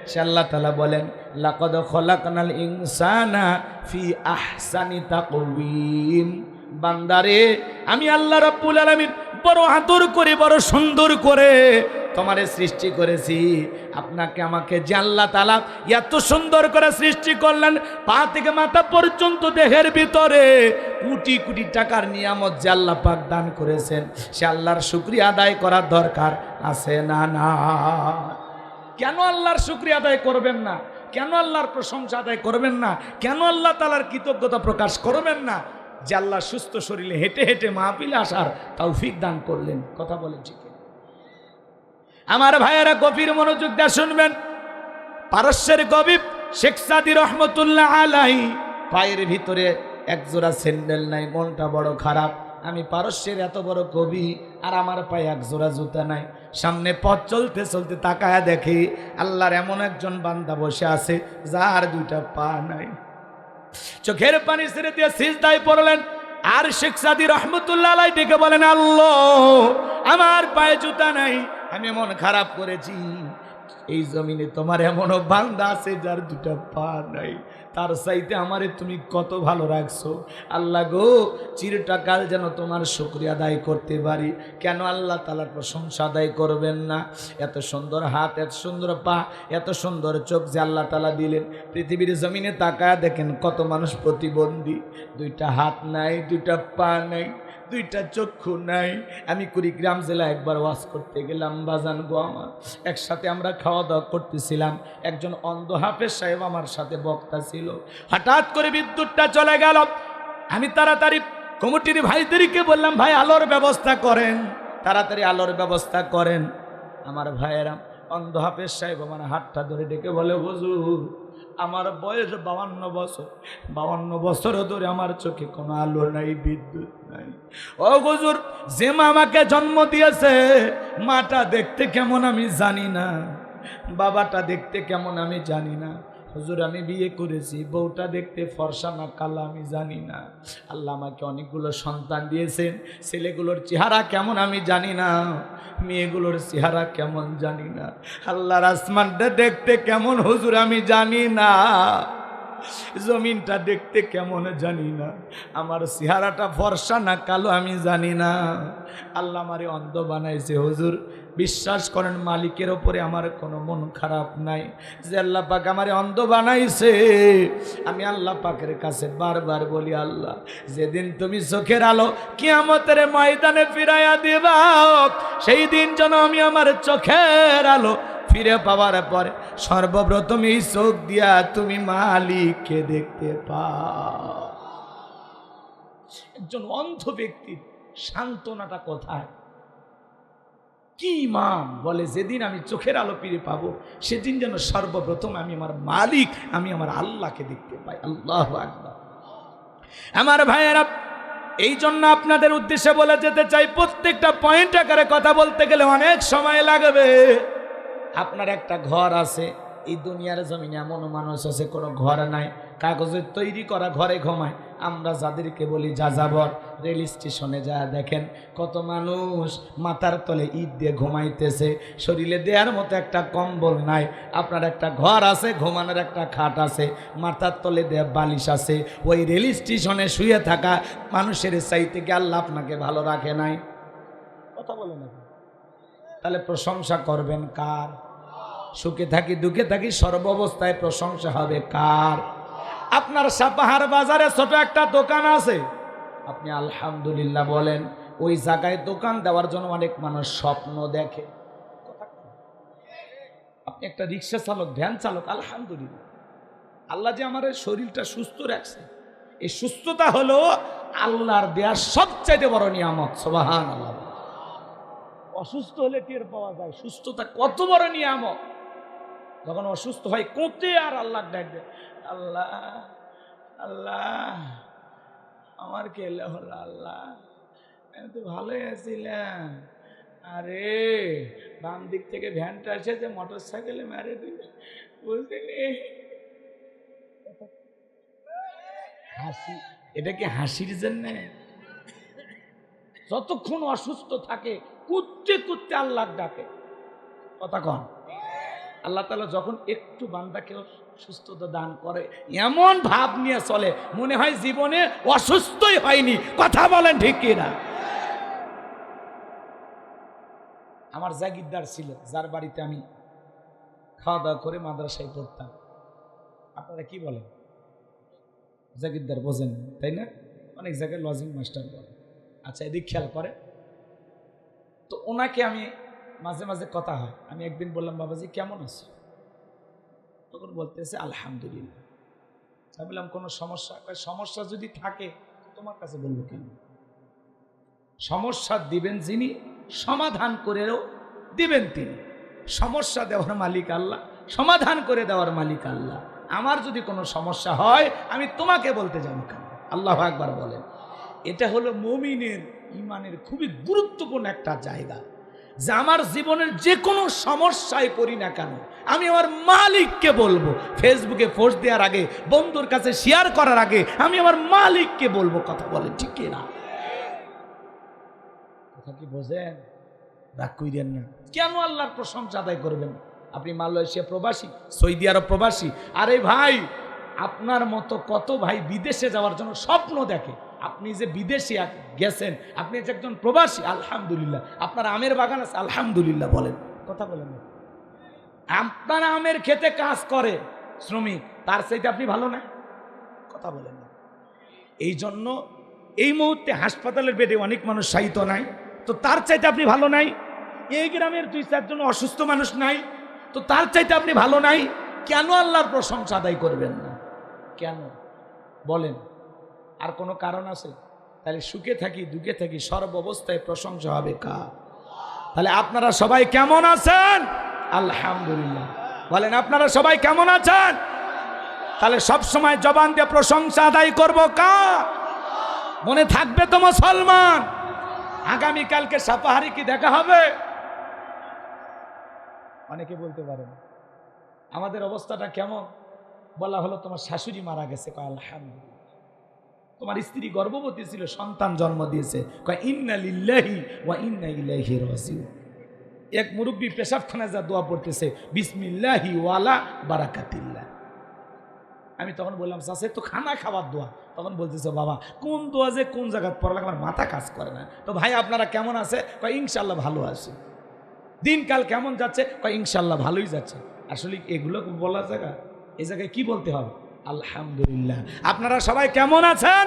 সে আল্লাহ তাআলা বলেন লাকাদ খলাকনাল ইনসানা ফি আহসানি তাকওয়িম। বান্দারে আমি আল্লাহ রাব্বুল আলামিন বড় আদর করে বড় সুন্দর করে তোমারে সৃষ্টি করেছি। আপনাকে আমাকে যে আল্লাহ তাআলা এত সুন্দর করে সৃষ্টি করলেন, পা থেকে মাথা পর্যন্ত দেহের ভিতরে কোটি কোটি টাকার নিয়ামত যে আল্লাহ পাক দান করেছেন, সে আল্লাহর শুকরিয়া আদায় করার দরকার আছে না? না। কেন আল্লাহর শুকরিয়া আদায় করবেন না? কেন আল্লাহর প্রশংসা আদায় করবেন না? কেন আল্লাহ তাআলার কৃতজ্ঞতা প্রকাশ করবেন না যে আল্লাহ সুস্থ শরীরে হেঁটে হেঁটে মাহফিলে আসার তৌফিক দান করলেন? কথা বলেন ঠিক? আমার ভাইয়েরা গভীর মনোযোগ দিয়ে শুনবেন। পারস্যের কবি শেখ সাদী রহমতুল্লাহ আলাইহি পায়ের ভিতরে একজোড়া স্যান্ডেল নাই, মনটা বড় খারাপ। আমি পারস্যের এত বড় কবি আর আমার পায়ে একজোড়া জুতা নাই। সামনে পথ চলতে চলতে তাকায়া দেখি আল্লাহর এমন একজন বান্দা বসে আছে যার দুইটা পা নাই। চোখের পানি ছেড়ে দিয়ে সিজদায় পড়লেন। আর শেখ সাদী রহমতুল্লাহ আলাইহি ডেকে বলেন আল্লাহ আমার পায়ে জুতা নাই, আমি মন খারাপ করেছি। এই জমিনে তোমার এমনও বান্দা আছে যার দুটা পা নাই, তার চাইতে আমারে তুমি কত ভালো রাখছো। আল্লাহ গো চিরটাকাল যেন তোমার শুকরিয়া আদায় করতে পারি। কেন আল্লাহ তাআলার প্রশংসা আদায় করবেন না? এত সুন্দর হাত, এত সুন্দর পা, এত সুন্দর চোখ যে আল্লাহ তাআলা দিলেন। পৃথিবীর জমিনে তাকায় দেখেন কত মানুষ প্রতিবন্ধী, দুইটা হাত নাই, দুইটা পা নাই, দুইটা চক্ষু নাই। আমি কুড়িগ্রাম জেলা একবার ওয়াজ করতে গেলাম বাজান গো আমার, একসাথে আমরা খাওয়া দাওয়া করতেছিলাম। একজন অন্ধ হাফেজ সাহেব আমার সাথে বক্তা ছিল। হঠাৎ করে বিদ্যুৎটা চলে গেল। আমি তাড়াতাড়ি কমিটির ভাইদেরকে বললাম ভাই আলোর ব্যবস্থা করেন, তাড়াতাড়ি আলোর ব্যবস্থা করেন। আমার ভাইয়েরা, অন্ধ হাফেজ সাহেব আমার হাতটা ধরে ডেকে বলে, হুজুর আমার বয়স 52 বছর, 52 বছর ধরে আমার চোখে কোনো আলো নাই, বিদ্যুৎ নাই। ও হুজুর, যে মা আমাকে জন্ম দিয়েছে, মাটা দেখতে কেমন আমি জানি না, বাবাটা দেখতে কেমন আমি জানি না। হুজুর আমি বিয়ে করেছি, বউটা দেখতে ফর্সা না কালা আমি জানি না। আল্লাহ আমাকে অনেকগুলো সন্তান দিয়েছেন, ছেলেগুলোর চেহারা কেমন আমি জানি না, মেয়েগুলোর চেহারা কেমন জানি না। আল্লাহর আসমানটা দেখতে কেমন হুজুর আমি জানি না, জমিনটা দেখতে কেমন জানি না, আমার চেহারাটা ফর্সা না কালো আমি জানি না। আল্লাহ আমারে অন্ধ বানাইছে হুজুর, বিশ্বাস করেন মালিকের ওপরে আমার কোনো মন খারাপ নাই যে আল্লাহ পাক আমারে অন্ধ বানাইছে। আমি আল্লাহ পাকের কাছে বারবার বলি, আল্লাহ যেদিন তুমি চোখের আলো কিয়ামতের ময়দানে ফিরাইয়া দিবা, সেই দিন যেন আমি আমার চোখের আলো ফিরে পাওয়ার পরে সর্বপ্রথম এই চোখ দিয়া তুমি মালিককে দেখতে পাও। একজন অন্ধ ব্যক্তির সান্ত্বনাটা কোথায়? কি ইমাম বলে, যেদিন আমি চোখের আলো ফিরে পাবো সেদিন যেন সর্বপ্রথম আমি আমার মালিক, আমি আমার আল্লাহকে দেখতে পাই। আল্লাহু আকবার। আমার ভাইয়েরা, এই জন্য আপনাদের উদ্দেশ্যে বলে যেতে চাই, প্রত্যেকটা পয়েন্ট আকারে কথা বলতে গেলে অনেক সময় লাগবে। আপনার একটা ঘর আছে, এই দুনিয়ার জমিনে এমন মানুষ আছে কোনো ঘর নাই, কাগজের তৈরি করা ঘরে ঘুমায়। আমরা যাদেরকে বলি যাযাবর, রেল স্টেশনে যা দেখেন কত মানুষ মাথার তলে ইট দিয়ে ঘুমাইতেছে, শরীরে দেওয়ার মতো একটা কম্বল নাই। আপনার একটা ঘর আছে, ঘুমানোর একটা খাট আছে, মাথার তলে দেয়া বালিশ আছে, ওই রেল স্টেশনে শুয়ে থাকা মানুষের চাইতে কি আল্লাহ আপনাকে ভালো রাখে নাই? কথা বলে না, তাহলে প্রশংসা করবেন কার? সুখে থাকি দুঃখে থাকি সর্বাবস্থায় প্রশংসা হবে কার? আপনার সাপাহার বাজারে ছোট একটা দোকান আছে, আপনি আলহামদুলিল্লাহ বলেন। ওই জায়গায় দোকান দেওয়ার জন্য অনেক মানুষ স্বপ্ন দেখে। আপনি একটা রিক্সা চালক, ভ্যান চালক, আলহামদুলিল্লাহ আল্লাহ যে আমার শরীরটা সুস্থ রাখছে, এই সুস্থতা হলো আল্লাহর দেয়া সবচাইতে বড় নিয়ামত। সুবহানাল্লাহ। অসুস্থ হলে টের পাওয়া যায় সুস্থতা কত বড় নিয়ামত। যখন অসুস্থ হয় কোঁতে আর আল্লাহ ডাক দেয়, আল্লাহ আল্লাহ আমার কে হলো, আল্লাহ আমি তো ভালোই আছিলাম, আরে বাম দিক থেকে ভ্যানটা এসেছে মোটর সাইকেলে মেরে দিল, বুঝলি? হাসি, এটা কি হাসির জন্যে? যতক্ষণ অসুস্থ থাকে কুত্তে কুত্তে আল্লাহ ডাকে। কথা কন। আল্লাহ তাআলা যখন একটু বান্দাকে সুস্থতা দান করে, এমন ভাব নিয়ে চলে মনে হয় জীবনে অসুস্থই হয়নি। কথা বলেন ঠিক কিনা? আমার জাগিরদার ছিল, যার বাড়িতে আমি খাওয়া দাওয়া করে মাদ্রাসায় পড়তাম। আপনারা কি বলেন? জাগিরদার বোঝেন তাই না? অনেক জায়গায় লজিং মাস্টার বলে। আচ্ছা, এদিক খেয়াল করে তো ওনাকে আমি মাঝে মাঝে কথা হয়। আমি একদিন বললাম, বাবাজি কেমন আছো? তখন বলতেছে আলহামদুলিল্লাহ। আমি বললাম কোনো সমস্যা? সমস্যা যদি থাকে তোমার কাছে বলবো কেন? সমস্যা দিবেন যিনি, সমাধান করেও দিবেন তিনি। সমস্যা দেওয়ার মালিক আল্লাহ, সমাধান করে দেওয়ার মালিক আল্লাহ। আমার যদি কোনো সমস্যা হয় আমি তোমাকে বলতে যাবো কেন? আল্লাহু আকবার বলেন। এটা হলো মুমিনের ইমানের খুবই গুরুত্বপূর্ণ একটা জায়গা, যে আমার জীবনের যে কোনো সমস্যায় পড়ি না কেন আমি আমার মালিককে বলবো। ফেসবুকে পোস্ট দেওয়ার আগে, বন্ধুর কাছে শেয়ার করার আগে আমি আমার মালিককে বলবো। কথা বলেন ঠিক কিনা? কথা কি বোঝেন? রাগ কইরেন না। কেন আল্লাহর প্রশংসা আদায় করবেন? আপনি মালয়েশিয়া প্রবাসী, সৌদি আরব প্রবাসী, আরে ভাই আপনার মতো কত ভাই বিদেশে যাওয়ার জন্য স্বপ্ন দেখে। আপনি যে বিদেশে গেছেন, আপনি যে একজন প্রবাসী, আলহামদুলিল্লাহ। আপনার আমের বাগান আছে, আলহামদুলিল্লাহ বলেন। কথা বলেন না। আপনার আমের খেতে কাজ করে শ্রমিক, তার চাইতে আপনি ভালো না? কথা বলেন না। এই জন্য এই মুহূর্তে হাসপাতালের বেডে অনেক মানুষ শায়িত নাই, তো তার চাইতে আপনি ভালো নাই। এই গ্রামের 2-4 জন অসুস্থ মানুষ নাই, তো তার চাইতে আপনি ভালো নাই। কেন আল্লাহর প্রশংসা আদায় করবেন না? কেন বলেন? আর কোনো কারণ আছে? তাহলে সুখে থাকি দুঃখে থাকি সর্ব অবস্থায় প্রশংসা হবে কার? তাহলে আপনারা সবাই কেমন আছেন? আলহামদুলিল্লাহ। বলেন আপনারা সবাই কেমন আছেন? তাহলে সব সময় জবান দিয়ে প্রশংসা আদায় করব কার? মনে থাকবে তো মুসলমান, আগামীকালকে সাপাহারি কি দেখা হবে? অনেকে বলতে পারেন আমাদের অবস্থাটা কেমন? বলা হলো তোমার শাশুড়ি মারা গেছে, কয় আলহামদুলিল্লাহ। তোমার স্ত্রী গর্ভবতী ছিল, সন্তান জন্ম দিয়েছে, কয় ইন্না লিল্লাহি ওয়া ইন্না ইলাইহি রাজিউন। এক মুরব্বী পেশাবখানায় যা দোয়া পড়তেছে, বিসমিল্লাহি ওয়ালা বারাকাতিল্লাহ। আমি তখন বললাম চাচা তো খানা খাবার দোয়া। তখন বলতেছে বাবা কোন দোয়া যে কোন জায়গায় পড়া আমার মাথা কাজ করে না। তো ভাই আপনারা কেমন আছে? কয় ইনশাল্লাহ ভালো আছে। দিনকাল কেমন যাচ্ছে? কয় ইনশাল্লাহ ভালোই যাচ্ছে। আসলে এগুলো বলার জায়গা, এই জায়গায় কি বলতে হবে? আলহামদুলিল্লাহ। আপনারা সবাই কেমন আছেন?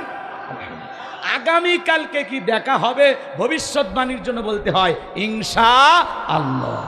আগামীকালকে কি দেখা হবে ভবিষ্যৎবাণীর জন্য বলতে হয় ইনশাআল্লাহ।